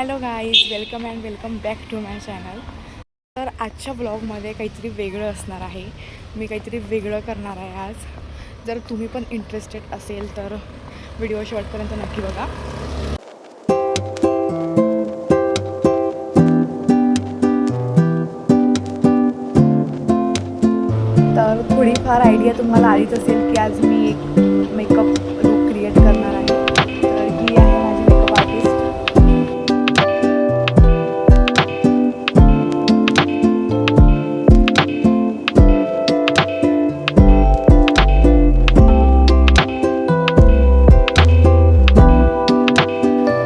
Hello guys, welcome and welcome back to my channel. तर आजच्या ब्लॉगमध्ये काहीतरी वेगळं असणार आहे. मी काहीतरी वेगळं करणार आहे आज. जर तुम्ही पण इंटरेस्टेड असेल तर व्हिडिओ शेवटपर्यंत नक्की बघा. तर थोडीफार आयडिया तुम्हाला आलीच असेल की आज मी एक मेकअप लुक क्रिएट करणार आहे. तर ही आहे माझी मेकअप आर्टिस्ट.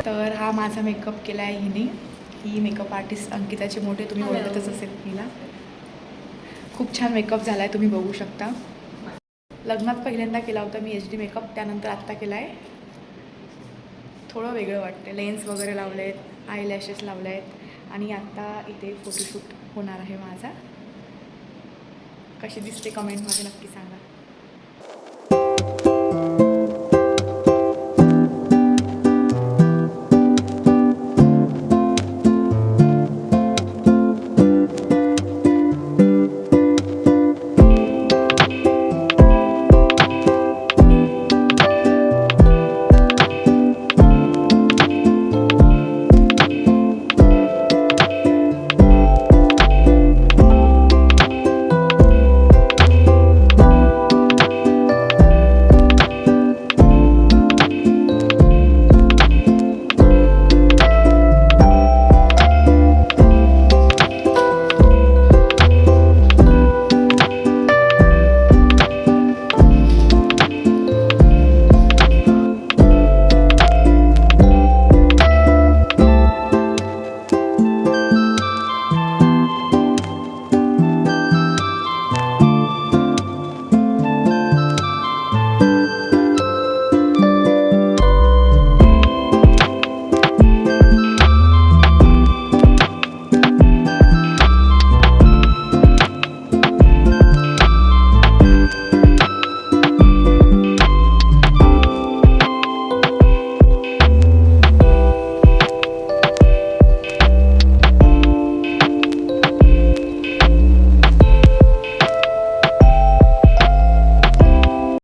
तर हा माझा मेकअप केला आहे हिने. ही मेकअप आर्टिस्ट अंकिताची मोठे, तुम्ही ओळखतच असेल हिला. खूप छान मेकअप झाला आहे, तुम्ही बघू शकता. लग्नात पहिल्यांदा केला होता मी HD मेकअप, त्यानंतर आत्ता केला आहे. थोडं वेगळं वाटतं. लेन्स वगैरे लावले आहेत, आय लॅशेस लावले आहेत आणि आत्ता इथे फोटोशूट होणार आहे माझा. कशी दिसते कमेंटमध्ये नक्की सांगा.